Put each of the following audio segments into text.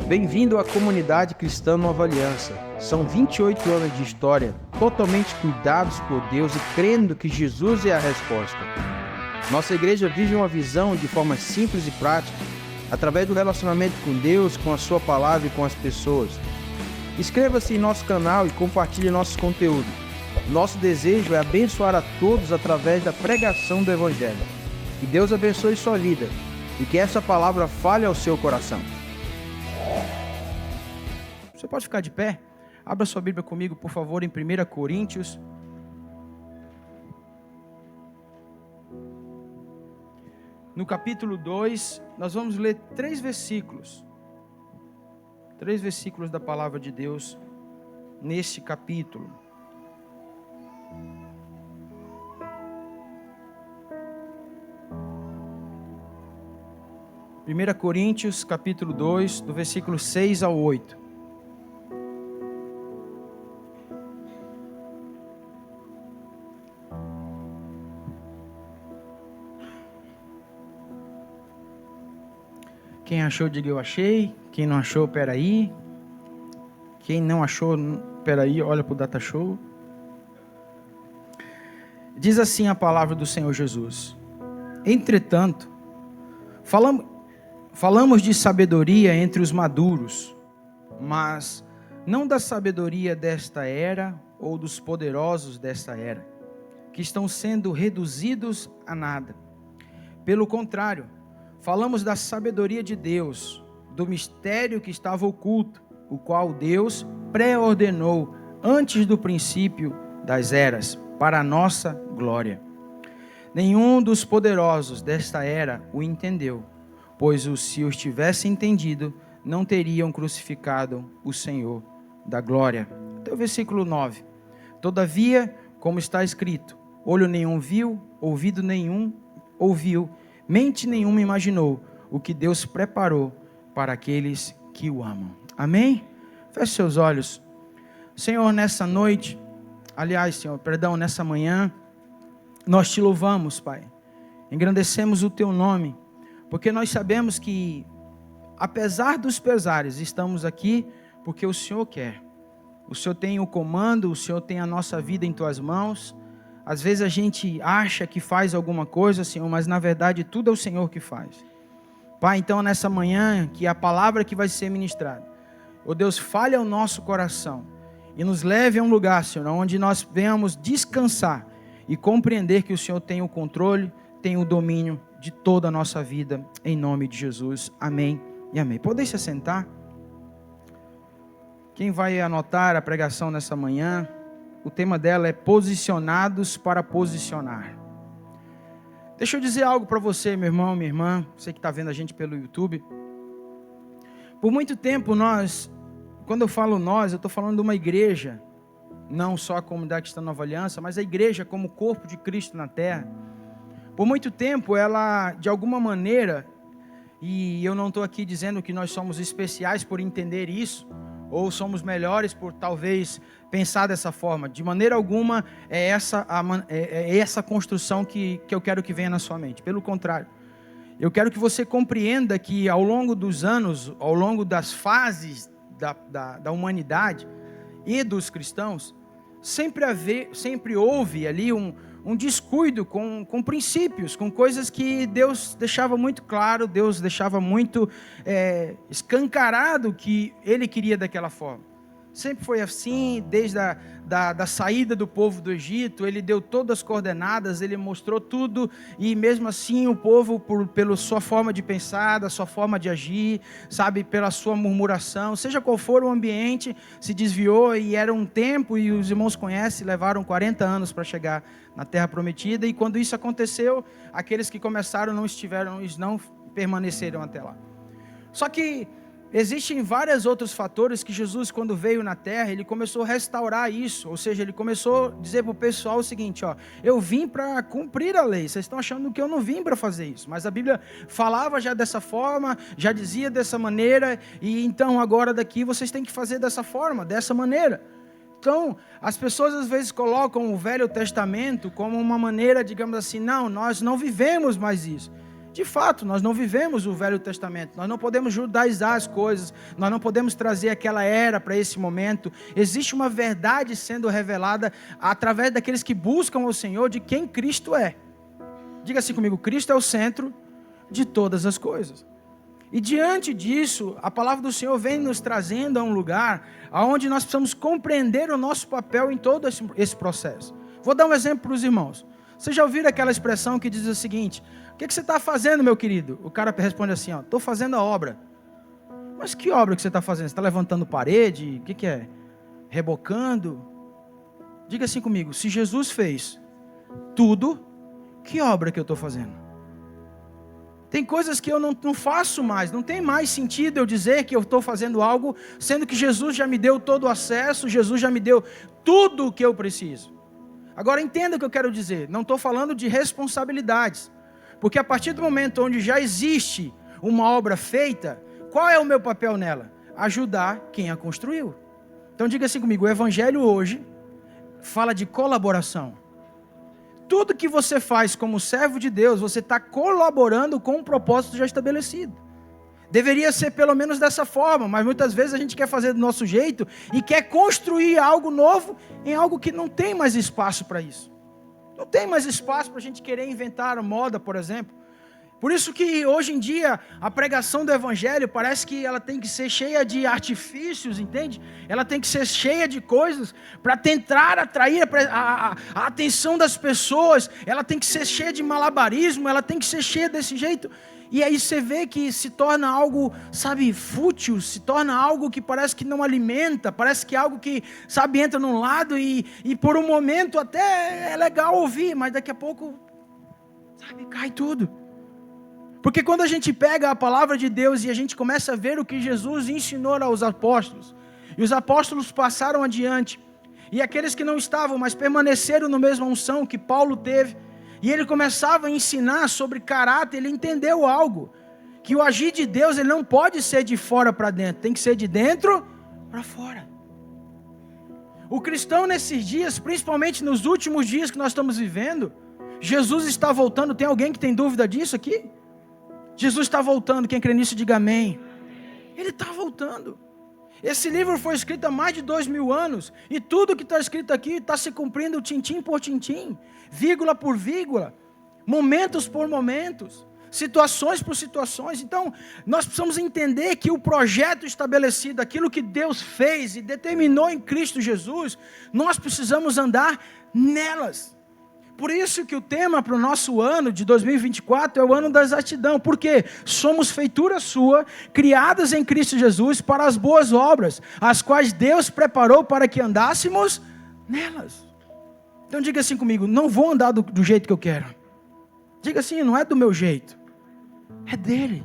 Bem-vindo à comunidade cristã Nova Aliança. São 28 anos de história, totalmente cuidados por Deus e crendo que Jesus é a resposta. Nossa igreja vive uma visão de forma simples e prática, através do relacionamento com Deus, com a sua palavra e com as pessoas. Inscreva-se em nosso canal e compartilhe nosso conteúdo. Nosso desejo é abençoar a todos através da pregação do Evangelho. Que Deus abençoe sua vida e que essa palavra fale ao seu coração. Você pode ficar de pé? Abra sua Bíblia comigo, por favor, em 1 Coríntios. No capítulo 2, nós vamos ler 3 versículos. 3 versículos da palavra de Deus neste capítulo. Primeira Coríntios, capítulo 2, do versículo 6 ao 8. Quem achou, diga eu achei. Quem não achou, peraí. Quem não achou, peraí, olha para o Data Show. Diz assim a palavra do Senhor Jesus: Entretanto, falamos de sabedoria entre os maduros, mas não da sabedoria desta era ou dos poderosos desta era, que estão sendo reduzidos a nada. Pelo contrário, falamos da sabedoria de Deus, do mistério que estava oculto, o qual Deus pré-ordenou antes do princípio das eras, para a nossa glória. Nenhum dos poderosos desta era o entendeu, pois se os tivesse entendido, não teriam crucificado o Senhor da glória. Até o versículo 9. Todavia, como está escrito, olho nenhum viu, ouvido nenhum ouviu, mente nenhuma imaginou o que Deus preparou para aqueles que o amam. Amém? Feche seus olhos. Senhor, nessa noite, nessa manhã, nós te louvamos, Pai. Engrandecemos o teu nome, porque nós sabemos que, apesar dos pesares, estamos aqui porque o Senhor quer. O Senhor tem o comando, o Senhor tem a nossa vida em tuas mãos. Às vezes a gente acha que faz alguma coisa, Senhor, mas na verdade tudo é o Senhor que faz. Pai, então nessa manhã, que a palavra que vai ser ministrada, ó Deus, fale ao nosso coração e nos leve a um lugar, Senhor, onde nós venhamos descansar e compreender que o Senhor tem o controle, tem o domínio de toda a nossa vida, em nome de Jesus. Amém e amém. Podem se assentar? Quem vai anotar a pregação nessa manhã? O tema dela é posicionados para posicionar. Deixa eu dizer algo para você, meu irmão, minha irmã, você que está vendo a gente pelo YouTube. Por muito tempo quando eu falo nós, eu estou falando de uma igreja, não só a comunidade cristã Nova Aliança, mas a igreja como corpo de Cristo na terra. Por muito tempo ela, de alguma maneira, e eu não estou aqui dizendo que nós somos especiais por entender isso, ou somos melhores por talvez pensar dessa forma. De maneira alguma é essa construção que eu quero que venha na sua mente. Pelo contrário, eu quero que você compreenda que ao longo dos anos, ao longo das fases da humanidade e dos cristãos, sempre houve ali um descuido com princípios, com coisas que Deus deixava muito claro, Deus deixava muito escancarado que Ele queria daquela forma. Sempre foi assim, desde a saída do povo do Egito, Ele deu todas as coordenadas, Ele mostrou tudo, e mesmo assim o povo, pela sua forma de pensar, da sua forma de agir, sabe, pela sua murmuração, seja qual for o ambiente, se desviou, e era um tempo, e os irmãos conhecem, levaram 40 anos para chegar na Terra Prometida, e quando isso aconteceu, aqueles que começaram não permaneceram até lá. Só que existem vários outros fatores que Jesus, quando veio na terra, ele começou a restaurar isso. Ou seja, ele começou a dizer para o pessoal o seguinte: eu vim para cumprir a lei. Vocês estão achando que eu não vim para fazer isso, mas a Bíblia falava já dessa forma, já dizia dessa maneira, e então agora daqui vocês têm que fazer dessa forma, dessa maneira. Então, as pessoas às vezes colocam o Velho Testamento como uma maneira, digamos assim, não, nós não vivemos mais isso. De fato, nós não vivemos o Velho Testamento, nós não podemos judaizar as coisas, nós não podemos trazer aquela era para esse momento. Existe uma verdade sendo revelada através daqueles que buscam o Senhor de quem Cristo é. Diga assim comigo, Cristo é o centro de todas as coisas. E diante disso, a palavra do Senhor vem nos trazendo a um lugar onde nós precisamos compreender o nosso papel em todo esse processo. Vou dar um exemplo para os irmãos. Vocês já ouviram aquela expressão que diz o seguinte: o que você está fazendo, meu querido? O cara responde assim, estou fazendo a obra. Mas que obra que você está fazendo? Você está levantando parede? O que é? Rebocando? Diga assim comigo, se Jesus fez tudo, que obra que eu estou fazendo? Tem coisas que eu não faço mais, não tem mais sentido eu dizer que eu estou fazendo algo, sendo que Jesus já me deu todo o acesso, Jesus já me deu tudo o que eu preciso. Agora entenda o que eu quero dizer, não estou falando de responsabilidades, porque a partir do momento onde já existe uma obra feita, qual é o meu papel nela? Ajudar quem a construiu. Então diga assim comigo, o Evangelho hoje fala de colaboração. Tudo que você faz como servo de Deus, você está colaborando com um propósito já estabelecido. Deveria ser pelo menos dessa forma, mas muitas vezes a gente quer fazer do nosso jeito e quer construir algo novo em algo que não tem mais espaço para isso. Não tem mais espaço para a gente querer inventar moda, por exemplo. Por isso que hoje em dia a pregação do Evangelho parece que ela tem que ser cheia de artifícios, entende? Ela tem que ser cheia de coisas para tentar atrair a atenção das pessoas. Ela tem que ser cheia de malabarismo, ela tem que ser cheia desse jeito. E aí você vê que se torna algo, sabe, fútil, se torna algo que parece que não alimenta, parece que é algo que, sabe, entra num lado e por um momento até é legal ouvir, mas daqui a pouco, sabe, cai tudo. Porque quando a gente pega a palavra de Deus e a gente começa a ver o que Jesus ensinou aos apóstolos, e os apóstolos passaram adiante, e aqueles que não estavam, mas permaneceram na mesma unção que Paulo teve, e ele começava a ensinar sobre caráter, ele entendeu algo, que o agir de Deus ele não pode ser de fora para dentro, tem que ser de dentro para fora. O cristão nesses dias, principalmente nos últimos dias que nós estamos vivendo, Jesus está voltando, tem alguém que tem dúvida disso aqui? Jesus está voltando, quem crê nisso diga amém. Ele está voltando. Esse livro foi escrito há mais de 2000 anos, e tudo que está escrito aqui está se cumprindo tintim por tintim, vírgula por vírgula, momentos por momentos, situações por situações. Então, nós precisamos entender que o projeto estabelecido, aquilo que Deus fez e determinou em Cristo Jesus, nós precisamos andar nelas. Por isso que o tema para o nosso ano de 2024 é o ano da exatidão. Por quê? Somos feitura sua, criadas em Cristo Jesus para as boas obras, as quais Deus preparou para que andássemos nelas. Então diga assim comigo, não vou andar do jeito que eu quero. Diga assim, não é do meu jeito, é dele.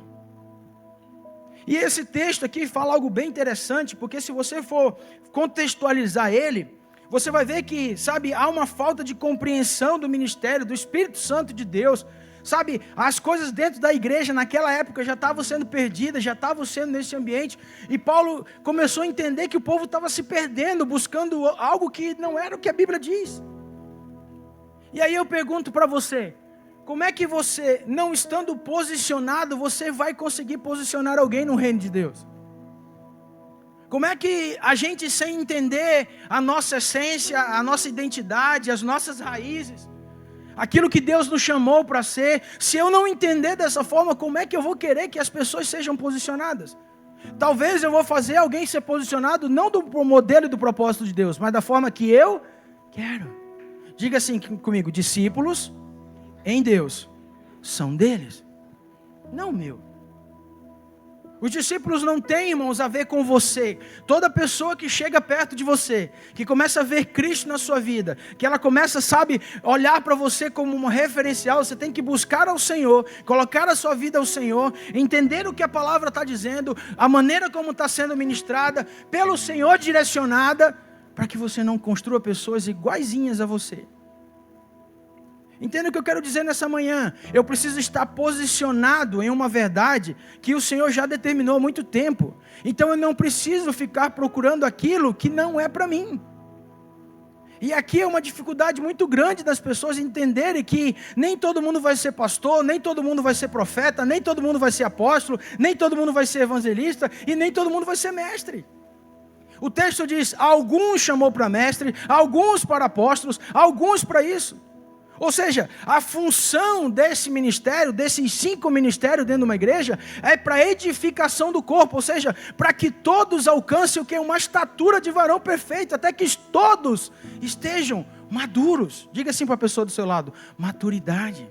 E esse texto aqui fala algo bem interessante, porque se você for contextualizar ele, você vai ver que, sabe, há uma falta de compreensão do ministério, do Espírito Santo de Deus. Sabe, as coisas dentro da igreja naquela época já estavam sendo perdidas, já estavam sendo nesse ambiente. E Paulo começou a entender que o povo estava se perdendo, buscando algo que não era o que a Bíblia diz. E aí eu pergunto para você, como é que você, não estando posicionado, você vai conseguir posicionar alguém no reino de Deus? Como é que a gente, sem entender a nossa essência, a nossa identidade, as nossas raízes, aquilo que Deus nos chamou para ser, se eu não entender dessa forma, como é que eu vou querer que as pessoas sejam posicionadas? Talvez eu vou fazer alguém ser posicionado não do modelo e do propósito de Deus, mas da forma que eu quero. Diga assim comigo, discípulos em Deus são deles, não meu. Os discípulos não têm, irmãos, a ver com você. Toda pessoa que chega perto de você, que começa a ver Cristo na sua vida, que ela começa, sabe, olhar para você como um referencial, você tem que buscar ao Senhor, colocar a sua vida ao Senhor, entender o que a palavra está dizendo, a maneira como está sendo ministrada, pelo Senhor direcionada, para que você não construa pessoas iguaizinhas a você. Entenda o que eu quero dizer nessa manhã. Eu preciso estar posicionado em uma verdade que o Senhor já determinou há muito tempo. Então eu não preciso ficar procurando aquilo que não é para mim. E aqui é uma dificuldade muito grande das pessoas entenderem que nem todo mundo vai ser pastor, nem todo mundo vai ser profeta, nem todo mundo vai ser apóstolo, nem todo mundo vai ser evangelista e nem todo mundo vai ser mestre. O texto diz, alguns chamou para mestre, alguns para apóstolos, alguns para isso. Ou seja, a função desse ministério, desses 5 ministérios dentro de uma igreja, é para edificação do corpo, ou seja, para que todos alcancem o que? Uma estatura de varão perfeito, até que todos estejam maduros. Diga assim para a pessoa do seu lado, maturidade.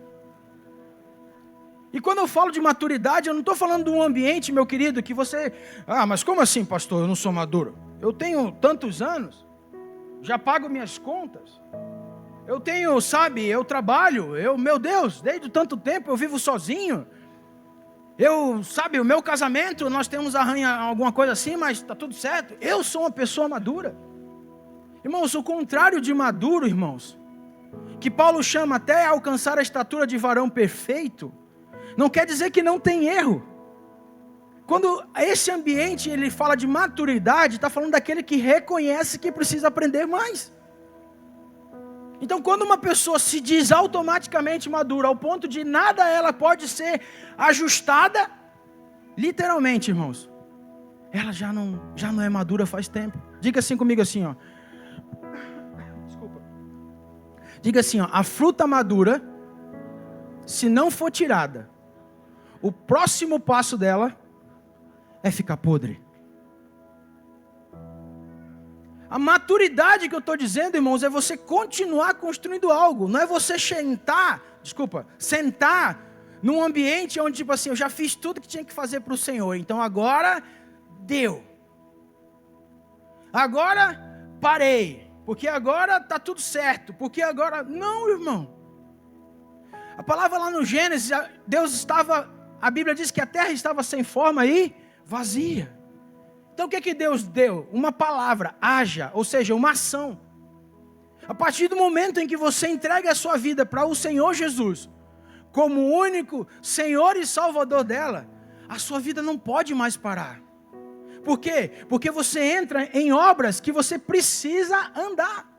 E quando eu falo de maturidade, eu não estou falando de um ambiente, meu querido, que você... mas como assim, pastor, eu não sou maduro? Eu tenho tantos anos, já pago minhas contas, eu tenho, eu trabalho, meu Deus, desde tanto tempo eu vivo sozinho, o meu casamento, nós temos alguma coisa assim, mas está tudo certo, eu sou uma pessoa madura. Irmãos, o contrário de maduro, irmãos, que Paulo chama até alcançar a estatura de varão perfeito, não quer dizer que não tem erro. Quando esse ambiente ele fala de maturidade, está falando daquele que reconhece que precisa aprender mais. Então, quando uma pessoa se diz automaticamente madura, ao ponto de nada ela pode ser ajustada, literalmente, irmãos, ela já não é madura faz tempo. Diga assim comigo assim, ó. Desculpa. Diga assim, ó, a fruta madura, se não for tirada, o próximo passo dela é ficar podre. A maturidade que eu estou dizendo, irmãos, é você continuar construindo algo. Não é você sentar num ambiente onde, tipo assim, eu já fiz tudo que tinha que fazer para o Senhor. Então agora deu. Agora parei. Porque agora está tudo certo. Porque agora... Não, irmão. A palavra lá no Gênesis, a Bíblia diz que a terra estava sem forma e vazia. Então o que Deus deu? Uma palavra, haja, ou seja, uma ação. A partir do momento em que você entrega a sua vida para o Senhor Jesus, como o único Senhor e Salvador dela, a sua vida não pode mais parar. Por quê? Porque você entra em obras que você precisa andar.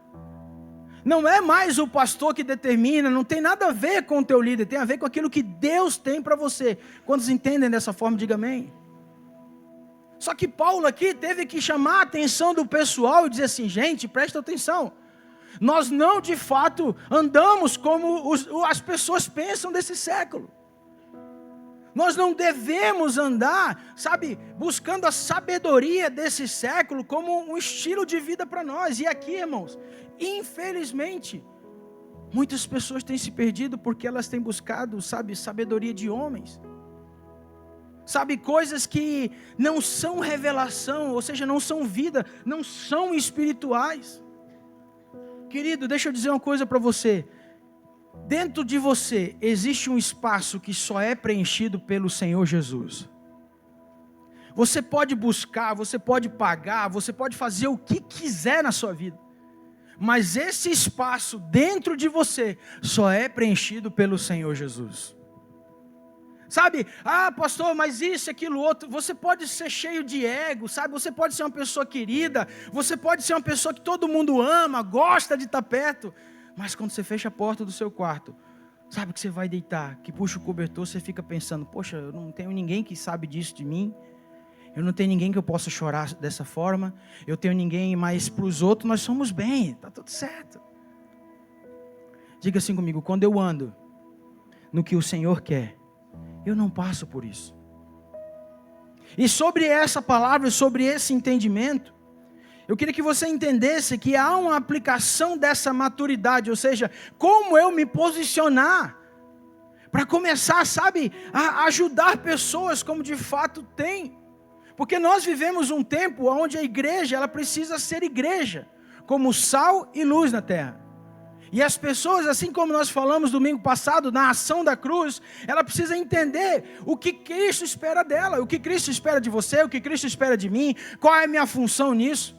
Não é mais o pastor que determina, não tem nada a ver com o teu líder, tem a ver com aquilo que Deus tem para você. Quantos entendem dessa forma, diga amém. Só que Paulo aqui teve que chamar a atenção do pessoal e dizer assim, gente, presta atenção. Nós não de fato andamos como as pessoas pensam desse século. Nós não devemos andar, buscando a sabedoria desse século como um estilo de vida para nós. E aqui, irmãos, infelizmente, muitas pessoas têm se perdido porque elas têm buscado, sabedoria de homens. Coisas que não são revelação, ou seja, não são vida, não são espirituais. Querido, deixa eu dizer uma coisa para você. Dentro de você existe um espaço que só é preenchido pelo Senhor Jesus. Você pode buscar, você pode pagar, você pode fazer o que quiser na sua vida. Mas esse espaço dentro de você só é preenchido pelo Senhor Jesus. Pastor, mas isso, aquilo, outro. Você pode ser cheio de ego, Você pode ser uma pessoa querida, você pode ser uma pessoa que todo mundo ama, gosta de estar perto. Mas quando você fecha a porta do seu quarto, que você vai deitar, que puxa o cobertor, você fica pensando, poxa, eu não tenho ninguém que sabe disso de mim. Eu não tenho ninguém que eu possa chorar dessa forma. Eu tenho ninguém, mas para os outros nós somos bem, está tudo certo. Diga assim comigo, quando eu ando no que o Senhor quer, eu não passo por isso. E sobre essa palavra, sobre esse entendimento, eu queria que você entendesse que há uma aplicação dessa maturidade, ou seja, como eu me posicionar para começar, a ajudar pessoas como de fato tem. Porque nós vivemos um tempo onde a igreja, ela precisa ser igreja, como sal e luz na terra. E as pessoas, assim como nós falamos domingo passado, na ação da cruz, ela precisa entender o que Cristo espera dela, o que Cristo espera de você, o que Cristo espera de mim, qual é a minha função nisso.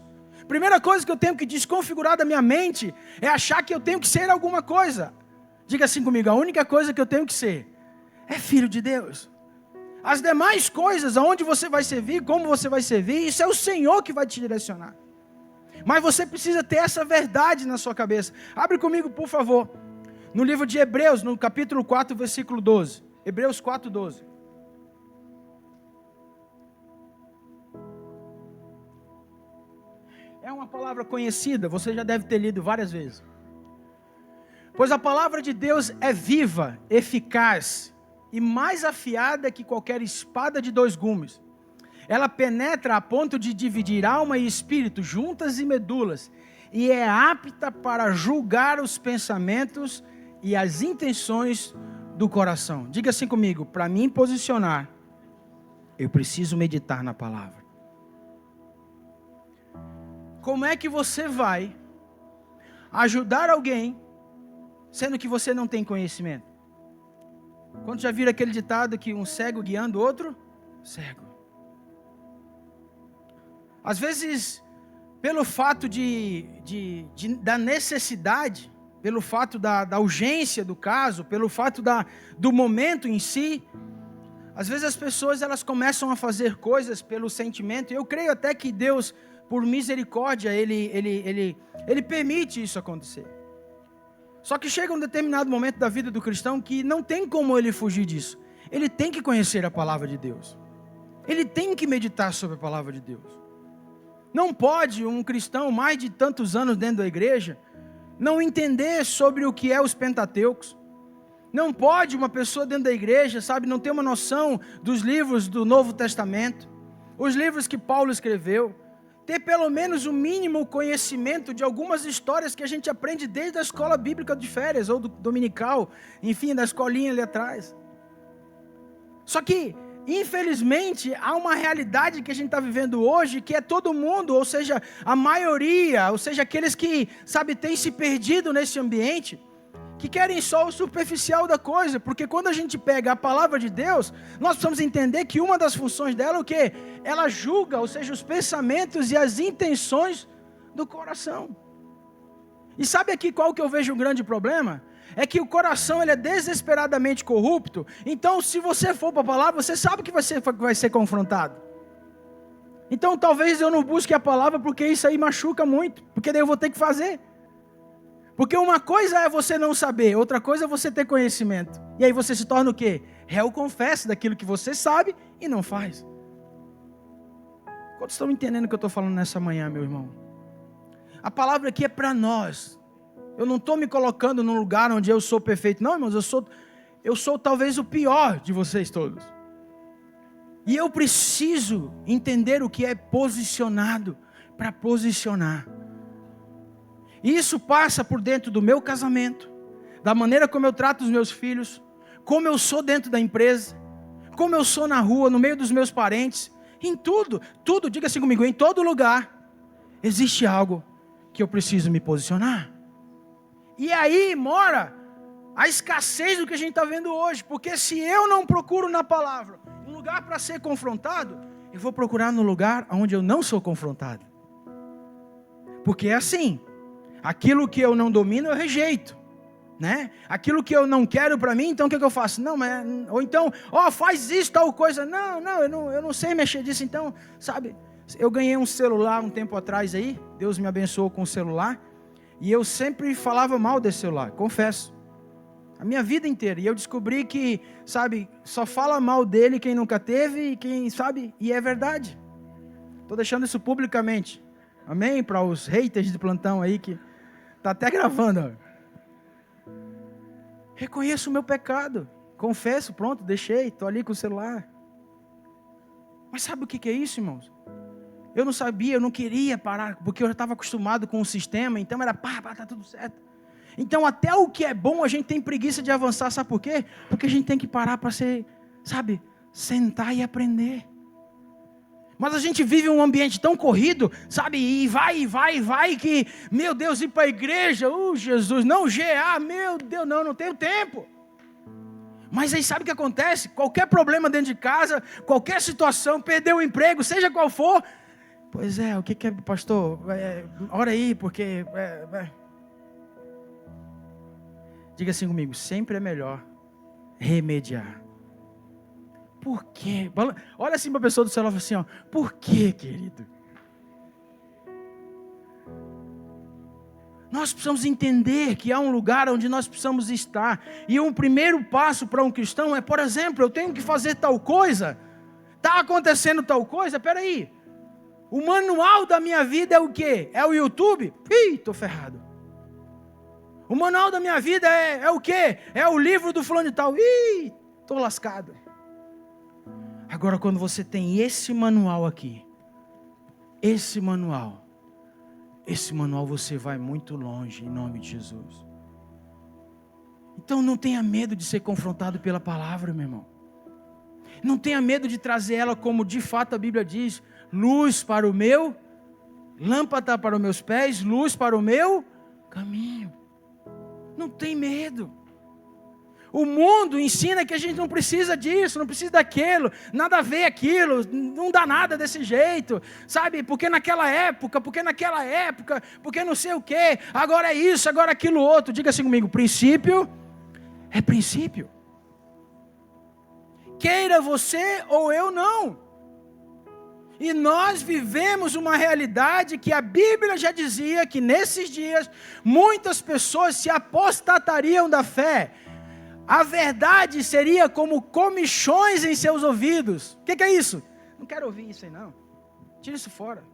Primeira coisa que eu tenho que desconfigurar da minha mente é achar que eu tenho que ser alguma coisa. Diga assim comigo, a única coisa que eu tenho que ser é filho de Deus. As demais coisas, aonde você vai servir, como você vai servir, isso é o Senhor que vai te direcionar. Mas você precisa ter essa verdade na sua cabeça. Abre comigo, por favor, no livro de Hebreus, no capítulo 4, versículo 12. Hebreus 4, 12. É uma palavra conhecida, você já deve ter lido várias vezes. Pois a palavra de Deus é viva, eficaz e mais afiada que qualquer espada de 2 gumes. Ela penetra a ponto de dividir alma e espírito, juntas e medulas, e é apta para julgar os pensamentos e as intenções do coração. Diga assim comigo: para mim posicionar, eu preciso meditar na palavra. Como é que você vai ajudar alguém, sendo que você não tem conhecimento? Quando já viram aquele ditado que um cego guiando outro cego? Às vezes, pelo fato da necessidade, pelo fato da urgência do caso, pelo fato do momento em si, às vezes as pessoas elas começam a fazer coisas pelo sentimento. Eu creio até que Deus, por misericórdia, Ele permite isso acontecer. Só que chega um determinado momento da vida do cristão que não tem como ele fugir disso. Ele tem que conhecer a palavra de Deus. Ele tem que meditar sobre a palavra de Deus. Não pode um cristão, mais de tantos anos dentro da igreja, não entender sobre o que é os Pentateucos. Não pode uma pessoa dentro da igreja, não ter uma noção dos livros do Novo Testamento, os livros que Paulo escreveu, ter pelo menos o mínimo conhecimento de algumas histórias que a gente aprende desde a escola bíblica de férias, ou do dominical, enfim, da escolinha ali atrás. Só que, infelizmente, há uma realidade que a gente está vivendo hoje, que é todo mundo, ou seja, a maioria, ou seja, aqueles que, têm se perdido nesse ambiente, que querem só o superficial da coisa, porque quando a gente pega a palavra de Deus, nós precisamos entender que uma das funções dela é o quê? Ela julga, ou seja, os pensamentos e as intenções do coração. E sabe aqui qual que eu vejo um grande problema? É que o coração ele é desesperadamente corrupto. Então, se você for para a palavra, você sabe que vai ser confrontado. Então, talvez eu não busque a palavra, porque isso aí machuca muito, porque daí eu vou ter que fazer. Porque uma coisa é você não saber, outra coisa é você ter conhecimento. E aí você se torna o quê? Réu confesso daquilo que você sabe e não faz. Quantos estão entendendo o que eu estou falando nessa manhã, meu irmão? A palavra aqui é para nós. Eu não estou me colocando num lugar onde eu sou perfeito. Não, irmãos, eu sou talvez o pior de vocês todos. E eu preciso entender o que é posicionado para posicionar. E isso passa por dentro do meu casamento, da maneira como eu trato os meus filhos, como eu sou dentro da empresa, como eu sou na rua, no meio dos meus parentes, em tudo, diga assim comigo, em todo lugar, existe algo que eu preciso me posicionar. E aí mora a escassez do que a gente está vendo hoje, porque se eu não procuro na palavra um lugar para ser confrontado, eu vou procurar no lugar onde eu não sou confrontado. Porque é assim. Aquilo que eu não domino, eu rejeito, né? Aquilo que eu não quero para mim, então o que eu faço? Não, ou então, faz isso, tal coisa. Não, eu não sei mexer disso. Então, eu ganhei um celular um tempo atrás aí, Deus me abençoou com o celular, e eu sempre falava mal desse celular, confesso, a minha vida inteira. E eu descobri que, só fala mal dele quem nunca teve, e quem e é verdade. Estou deixando isso publicamente, amém? Para os haters de plantão aí que... Está até gravando. Reconheço o meu pecado. Confesso, pronto, deixei. Estou ali com o celular. Mas sabe o que é isso, irmãos? Eu não sabia, eu não queria parar, porque eu já estava acostumado com o sistema, então era tá tudo certo. Então até o que é bom a gente tem preguiça de avançar, sabe por quê? Porque a gente tem que parar para ser, sentar e aprender. Mas a gente vive um ambiente tão corrido, e vai, que, meu Deus, ir para a igreja, Jesus, não, GA, meu Deus, não tenho tempo. Mas aí sabe o que acontece? Qualquer problema dentro de casa, qualquer situação, perder o emprego, seja qual for, pois é, o que é, pastor? Ora aí, porque... Diga assim comigo, sempre é melhor remediar. Por quê? Olha assim para a pessoa do celular e fala assim, por quê, querido? Nós precisamos entender que há um lugar onde nós precisamos estar. E um primeiro passo para um cristão é, por exemplo, eu tenho que fazer tal coisa. Está acontecendo tal coisa? Peraí. O manual da minha vida é o quê? É o YouTube? Ih, estou ferrado. O manual da minha vida é o quê? É o livro do fulano de tal. Ih, estou lascado. Agora, quando você tem esse manual aqui, esse manual você vai muito longe, em nome de Jesus. Então não tenha medo de ser confrontado pela palavra, meu irmão. Não tenha medo de trazer ela como de fato a Bíblia diz, luz para o meu, lâmpada para os meus pés, luz para o meu caminho. Não tem medo. O mundo ensina que a gente não precisa disso, não precisa daquilo, nada a ver aquilo, não dá nada desse jeito, sabe? Porque naquela época, porque não sei o quê, agora é isso, agora aquilo outro. Diga assim comigo, princípio é princípio. Queira você ou eu não. E nós vivemos uma realidade que a Bíblia já dizia que nesses dias muitas pessoas se apostatariam da fé. A verdade seria como comichões em seus ouvidos. O que é isso? Não quero ouvir isso aí não. Tira isso fora.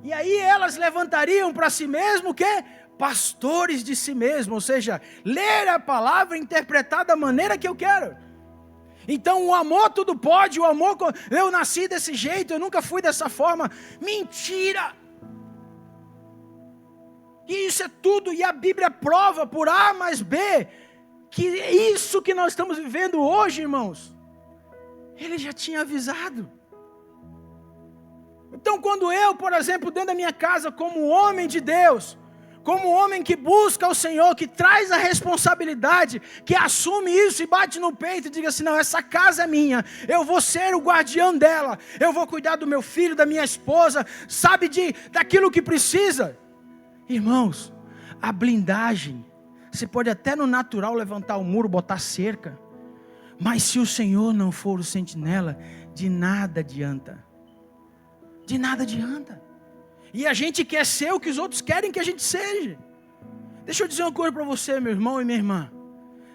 E aí elas levantariam para si mesmo o quê? Pastores de si mesmo. Ou seja, ler a palavra e interpretar da maneira que eu quero. Então o amor tudo pode, o amor, eu nasci desse jeito, eu nunca fui dessa forma. Mentira! E isso é tudo, e a Bíblia prova por A mais B, que isso que nós estamos vivendo hoje, irmãos, Ele já tinha avisado. Então quando eu, por exemplo, dentro da minha casa, como homem de Deus, como homem que busca o Senhor, que traz a responsabilidade, que assume isso e bate no peito e diga assim, não, essa casa é minha, eu vou ser o guardião dela, eu vou cuidar do meu filho, da minha esposa, sabe, daquilo que precisa. Irmãos, a blindagem, você pode até no natural levantar o muro, botar cerca, mas se o Senhor não for o sentinela, de nada adianta. De nada adianta. E a gente quer ser o que os outros querem que a gente seja. Deixa eu dizer uma coisa para você, meu irmão e minha irmã.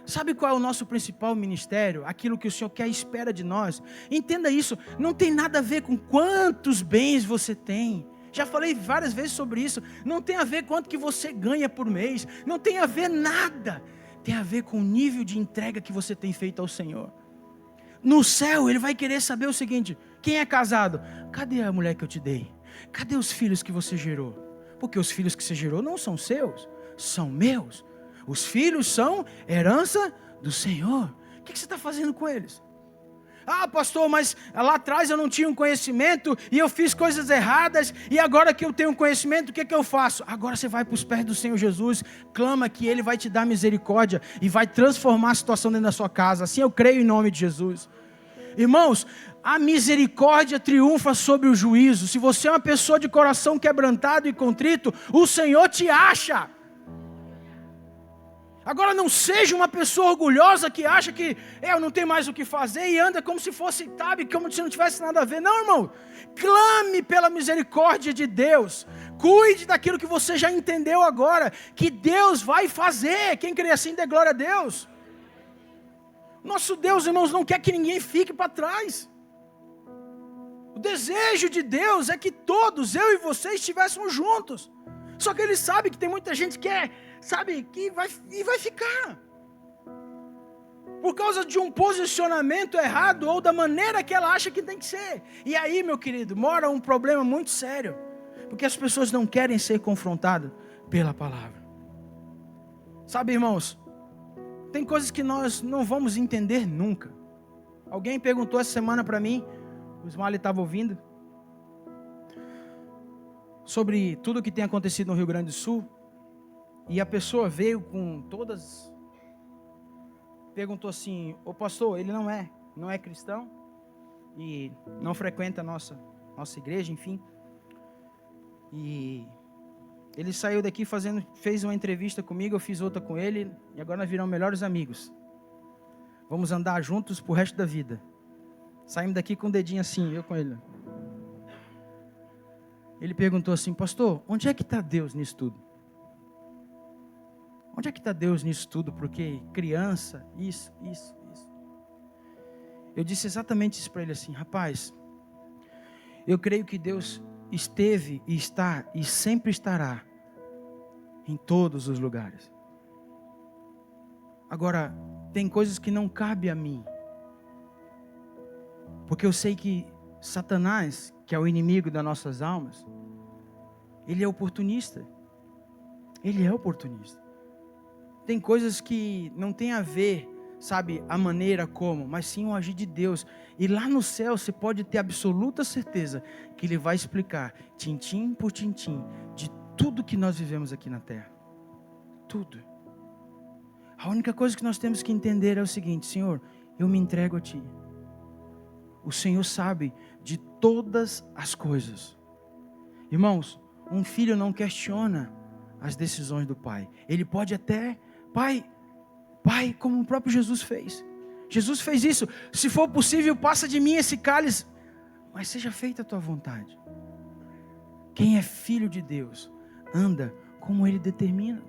Sabe qual é o nosso principal ministério? Aquilo que o Senhor quer e espera de nós. Entenda isso, não tem nada a ver com quantos bens você tem. Já falei várias vezes sobre isso. Não tem a ver quanto que você ganha por mês. Não tem a ver nada. Tem a ver com o nível de entrega que você tem feito ao Senhor. No céu, Ele vai querer saber o seguinte: quem é casado? Cadê a mulher que eu te dei? Cadê os filhos que você gerou? Porque os filhos que você gerou não são seus, são meus. Os filhos são herança do Senhor. O que você está fazendo com eles? Ah, pastor, mas lá atrás eu não tinha um conhecimento e eu fiz coisas erradas e agora que eu tenho um conhecimento, o que eu faço? Agora você vai para os pés do Senhor Jesus, clama que Ele vai te dar misericórdia e vai transformar a situação dentro da sua casa. Assim eu creio em nome de Jesus. Irmãos, a misericórdia triunfa sobre o juízo. Se você é uma pessoa de coração quebrantado e contrito, o Senhor te acha. Agora não seja uma pessoa orgulhosa que acha que eu não tenho mais o que fazer e anda como se fosse, sabe, como se não tivesse nada a ver. Não, irmão, clame pela misericórdia de Deus. Cuide daquilo que você já entendeu agora, que Deus vai fazer. Quem crê assim, dê glória a Deus. Nosso Deus, irmãos, não quer que ninguém fique para trás. O desejo de Deus é que todos, eu e você, estivéssemos juntos. Só que Ele sabe que tem muita gente que que vai ficar. Por causa de um posicionamento errado ou da maneira que ela acha que tem que ser. E aí, meu querido, mora um problema muito sério. Porque as pessoas não querem ser confrontadas pela palavra. Sabe, irmãos, tem coisas que nós não vamos entender nunca. Alguém perguntou essa semana para mim, o Ismael estava ouvindo, sobre tudo o que tem acontecido no Rio Grande do Sul. E a pessoa veio com todas, perguntou assim, ô pastor, ele não é cristão e não frequenta a nossa igreja, enfim. E ele saiu daqui fez uma entrevista comigo, eu fiz outra com ele, e agora nós viramos melhores amigos. Vamos andar juntos pro resto da vida. Saímos daqui com o dedinho assim, eu com ele. Ele perguntou assim, pastor, onde é que está Deus nisso tudo? Onde é que está Deus nisso tudo? Porque criança, isso. Eu disse exatamente isso para ele assim: rapaz, eu creio que Deus esteve e está e sempre estará em todos os lugares. Agora, tem coisas que não cabem a mim. Porque eu sei que Satanás, que é o inimigo das nossas almas, ele é oportunista. Ele é oportunista. Tem coisas que não tem a ver, sabe, a maneira como, mas sim o agir de Deus. E lá no céu você pode ter absoluta certeza que Ele vai explicar, tintim por tintim, de tudo que nós vivemos aqui na terra. Tudo. A única coisa que nós temos que entender é o seguinte: Senhor, eu me entrego a Ti. O Senhor sabe de todas as coisas. Irmãos, um filho não questiona as decisões do pai. Ele pode até, pai, como o próprio Jesus fez. Jesus fez isso. Se for possível, passa de mim esse cálice, mas seja feita a tua vontade. Quem é filho de Deus, anda como Ele determina.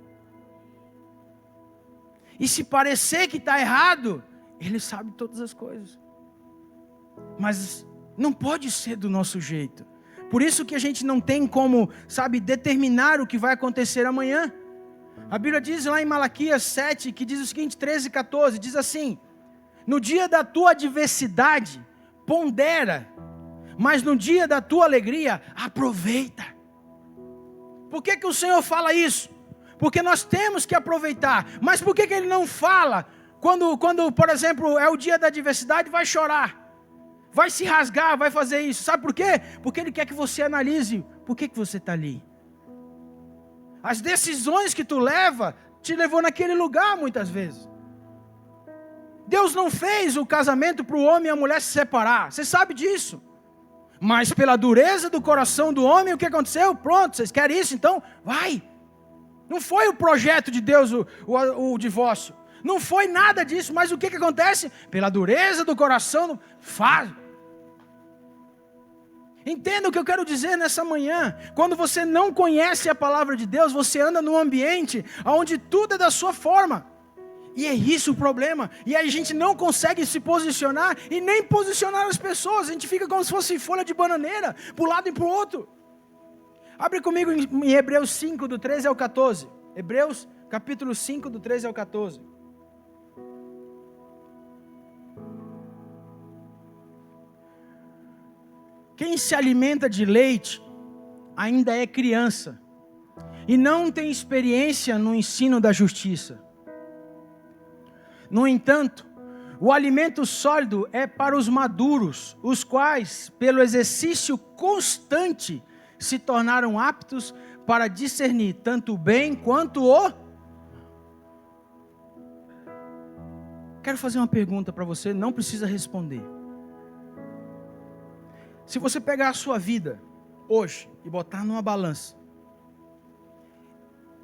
E se parecer que está errado, Ele sabe todas as coisas. Mas não pode ser do nosso jeito. Por isso que a gente não tem como, sabe, determinar o que vai acontecer amanhã. A Bíblia diz lá em Malaquias 7, que diz o seguinte, 13 e 14, diz assim: no dia da tua adversidade, pondera, mas no dia da tua alegria, aproveita. Por que o Senhor fala isso? Porque nós temos que aproveitar. Mas por que Ele não fala quando, por exemplo, é o dia da adversidade, vai chorar? Vai se rasgar, vai fazer isso. Sabe por quê? Porque Ele quer que você analise por que você está ali. As decisões que tu leva, te levou naquele lugar muitas vezes. Deus não fez o casamento para o homem e a mulher se separar. Você sabe disso. Mas pela dureza do coração do homem, o que aconteceu? Pronto, vocês querem isso? Então, vai. Não foi o projeto de Deus o divórcio. Não foi nada disso, mas o que acontece? Pela dureza do coração, faz. Entenda o que eu quero dizer nessa manhã. Quando você não conhece a palavra de Deus, você anda num ambiente onde tudo é da sua forma. E é isso o problema. E aí a gente não consegue se posicionar e nem posicionar as pessoas. A gente fica como se fosse folha de bananeira, para um lado e para o outro. Abre comigo em Hebreus 5, do 13 ao 14. Hebreus capítulo 5, do 13 ao 14. Quem se alimenta de leite ainda é criança e não tem experiência no ensino da justiça. No entanto, o alimento sólido é para os maduros, os quais, pelo exercício constante, se tornaram aptos para discernir tanto o bem quanto o... Quero fazer uma pergunta para você, não precisa responder. Se você pegar a sua vida hoje e botar numa balança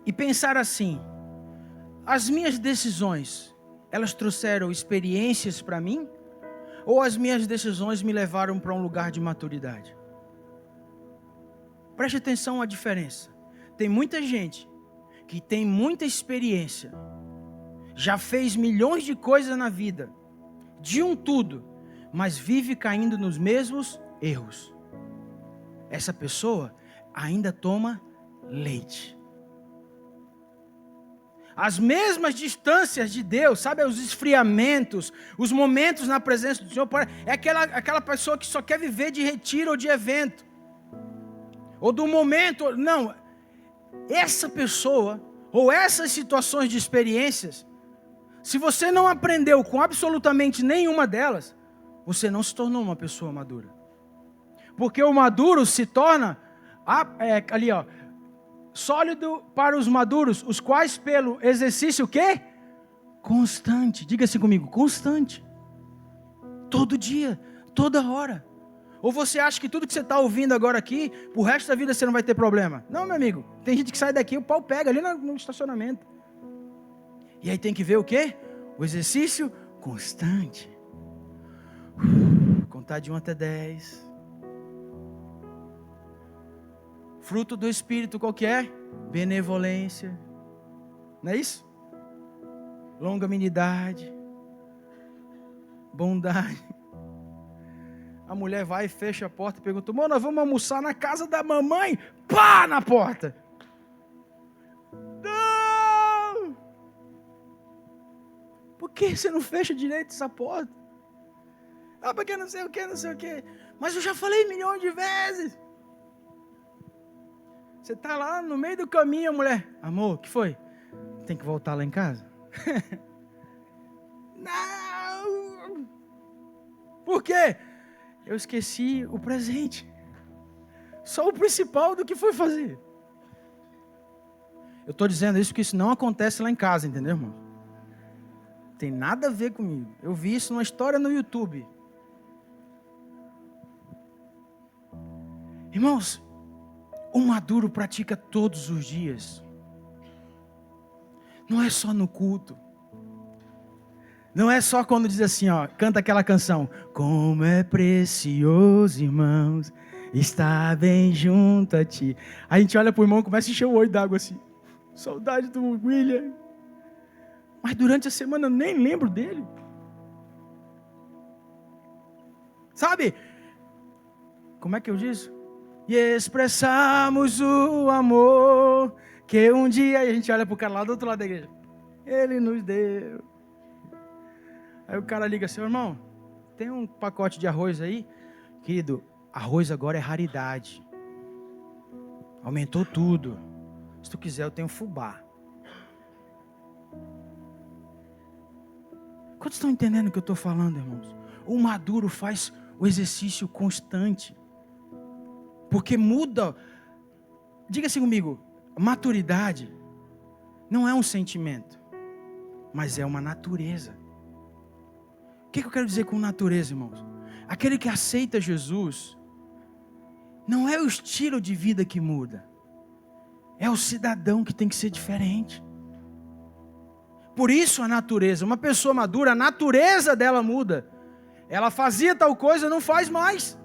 e pensar assim: as minhas decisões, elas trouxeram experiências para mim? Ou as minhas decisões me levaram para um lugar de maturidade? Preste atenção à diferença. Tem muita gente que tem muita experiência, já fez milhões de coisas na vida, de um tudo, mas vive caindo nos mesmos erros. Essa pessoa ainda toma leite. As mesmas distâncias de Deus, sabe, os esfriamentos, os momentos na presença do Senhor, é aquela pessoa que só quer viver de retiro ou de evento, ou do momento. Não, essa pessoa, ou essas situações de experiências, se você não aprendeu com absolutamente nenhuma delas, você não se tornou uma pessoa madura. Porque o maduro se torna, sólido para os maduros, os quais pelo exercício o quê? Constante. Diga assim comigo, constante. Todo dia, toda hora. Ou você acha que tudo que você está ouvindo agora aqui, o resto da vida você não vai ter problema? Não, meu amigo. Tem gente que sai daqui, o pau pega ali no estacionamento. E aí tem que ver o quê? O exercício constante. Contar de 1 até 10. Fruto do Espírito qual que é? Benevolência. Não é isso? longanimidade, bondade. A mulher vai e fecha a porta e pergunta: amor, nós vamos almoçar na casa da mamãe? Pá, na porta. Não! Por que você não fecha direito essa porta? Ah, porque não sei o que, não sei o que. Mas eu já falei milhões de vezes. Você está lá no meio do caminho, a mulher: amor, o que foi? Tem que voltar lá em casa? Não! Por quê? Eu esqueci o presente. Só o principal do que foi fazer. Eu estou dizendo isso porque isso não acontece lá em casa, entendeu, irmão? Tem nada a ver comigo. Eu vi isso numa história no YouTube. Irmãos, o maduro pratica todos os dias. Não é só no culto. Não é só quando diz assim, ó, canta aquela canção: como é precioso, irmãos, estar bem junto a ti. A gente olha pro irmão e começa a encher o olho d'água assim. Saudade do William. Mas durante a semana eu nem lembro dele. Sabe? Como é que eu disse? E expressamos o amor que um dia a gente olha pro cara lá do outro lado da igreja. Ele nos deu. Aí o cara liga assim: irmão, tem um pacote de arroz aí? Querido, arroz agora é raridade. Aumentou tudo. Se tu quiser eu tenho fubá. Quantos estão entendendo o que eu estou falando, irmãos? O maduro faz o exercício constante. Porque muda. Diga assim comigo: maturidade não é um sentimento, mas é uma natureza. O que eu quero dizer com natureza, irmãos? Aquele que aceita Jesus, não é o estilo de vida que muda, é o cidadão que tem que ser diferente. Por isso a natureza, uma pessoa madura, a natureza dela muda. Ela fazia tal coisa, não faz mais.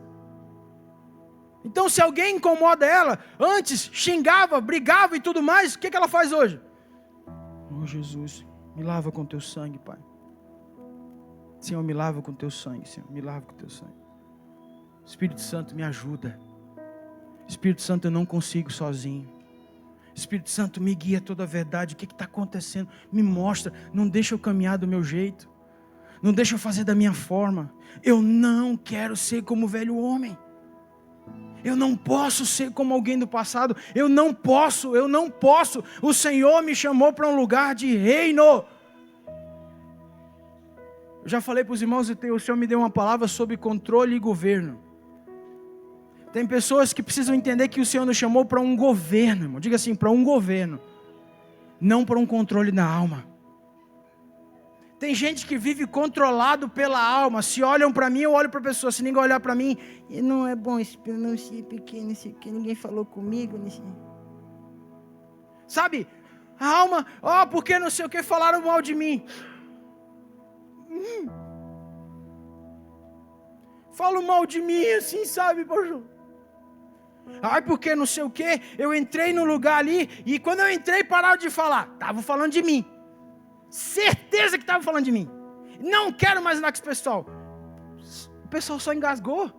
Então se alguém incomoda ela, antes xingava, brigava e tudo mais, o que ela faz hoje? Oh Jesus, me lava com teu sangue, Pai. Senhor, me lava com teu sangue, Senhor, me lava com teu sangue. Espírito Santo, me ajuda. Espírito Santo, eu não consigo sozinho. Espírito Santo, me guia toda a verdade. O que está acontecendo? Me mostra. Não deixa eu caminhar do meu jeito. Não deixa eu fazer da minha forma. Eu não quero ser como o velho homem. Eu não posso ser como alguém do passado. Eu não posso. O Senhor me chamou para um lugar de reino. Eu já falei para os irmãos, o Senhor me deu uma palavra sobre controle e governo. Tem pessoas que precisam entender que o Senhor nos chamou para um governo, irmão. Diga assim, para um governo. Não para um controle da alma. Tem gente que vive controlado pela alma. Se olham para mim, eu olho para a pessoa. Se ninguém olhar para mim, não é bom, não sei porque, não sei porque, ninguém falou comigo. Não sei. Sabe? A alma, porque não sei o que, falaram mal de mim. Falam mal de mim assim, sabe, pastor? Porque não sei o que, eu entrei no lugar ali, e quando eu entrei pararam de falar. Estavam falando de mim. Certeza que estavam falando de mim. Não quero mais andar com esse pessoal. O pessoal só engasgou.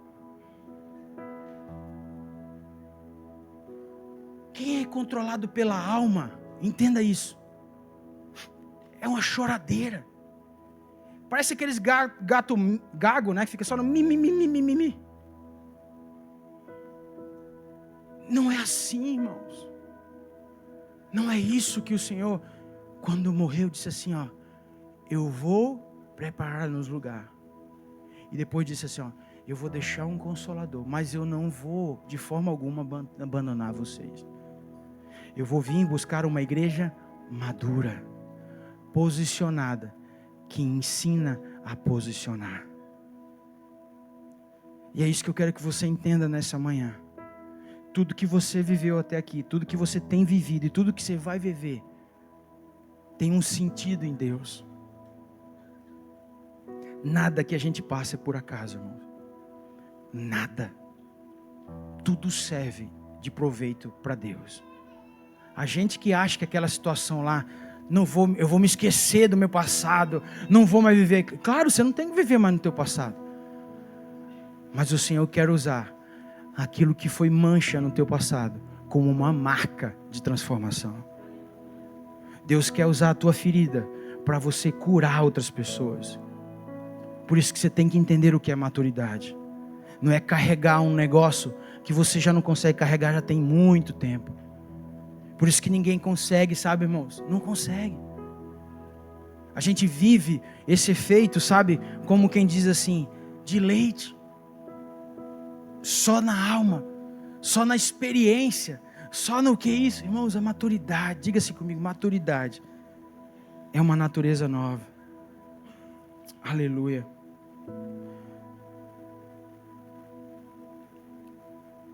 Quem é controlado pela alma, entenda isso, é uma choradeira. Parece aqueles gato gago, né? Que fica só no mi. Não é assim, irmãos. Não é isso que o Senhor, quando morreu, disse assim, eu vou preparar-nos lugar. E depois disse assim, eu vou deixar um consolador, mas eu não vou de forma alguma abandonar vocês. Eu vou vir buscar uma igreja madura, posicionada, que ensina a posicionar. E é isso que eu quero que você entenda nessa manhã. Tudo que você viveu até aqui, tudo que você tem vivido e tudo que você vai viver, tem um sentido em Deus. Nada que a gente passe é por acaso, irmão. Nada. Tudo serve de proveito para Deus. A gente que acha que aquela situação lá eu vou me esquecer do meu passado, não vou mais viver. Claro, você não tem que viver mais no teu passado. Mas o Senhor quer usar aquilo que foi mancha no teu passado como uma marca de transformação. Deus quer usar a tua ferida para você curar outras pessoas. Por isso que você tem que entender o que é maturidade. Não é carregar um negócio que você já não consegue carregar já tem muito tempo. Por isso que ninguém consegue, sabe, irmãos? Não consegue. A gente vive esse efeito, sabe? Como quem diz assim, de leite. Só na alma, só na experiência, só no que é isso? Irmãos, a maturidade, diga-se comigo, maturidade é uma natureza nova. Aleluia.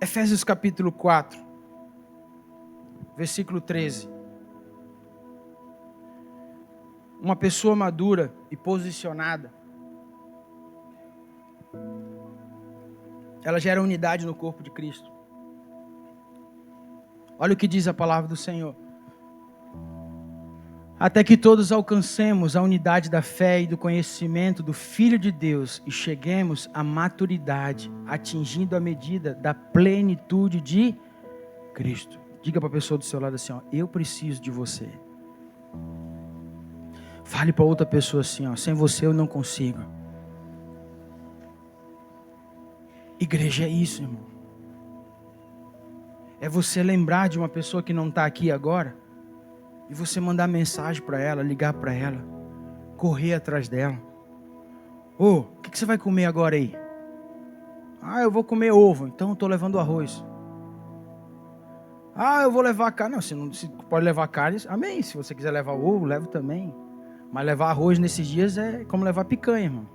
Efésios capítulo 4, versículo 13. Uma pessoa madura e posicionada, ela gera unidade no corpo de Cristo. Olha o que diz a palavra do Senhor. Até que todos alcancemos a unidade da fé e do conhecimento do Filho de Deus e cheguemos à maturidade, atingindo a medida da plenitude de Cristo. Diga para a pessoa do seu lado assim, ó, eu preciso de você. Fale para outra pessoa assim, ó, sem você eu não consigo. Igreja é isso, irmão. É você lembrar de uma pessoa que não está aqui agora e você mandar mensagem para ela, ligar para ela, correr atrás dela. Ô, o que você vai comer agora aí? Ah, eu vou comer ovo, então eu estou levando arroz. Ah, eu vou levar carne. Não, se pode levar carne, amém. Se você quiser levar ovo, leva também. Mas levar arroz nesses dias é como levar picanha, irmão.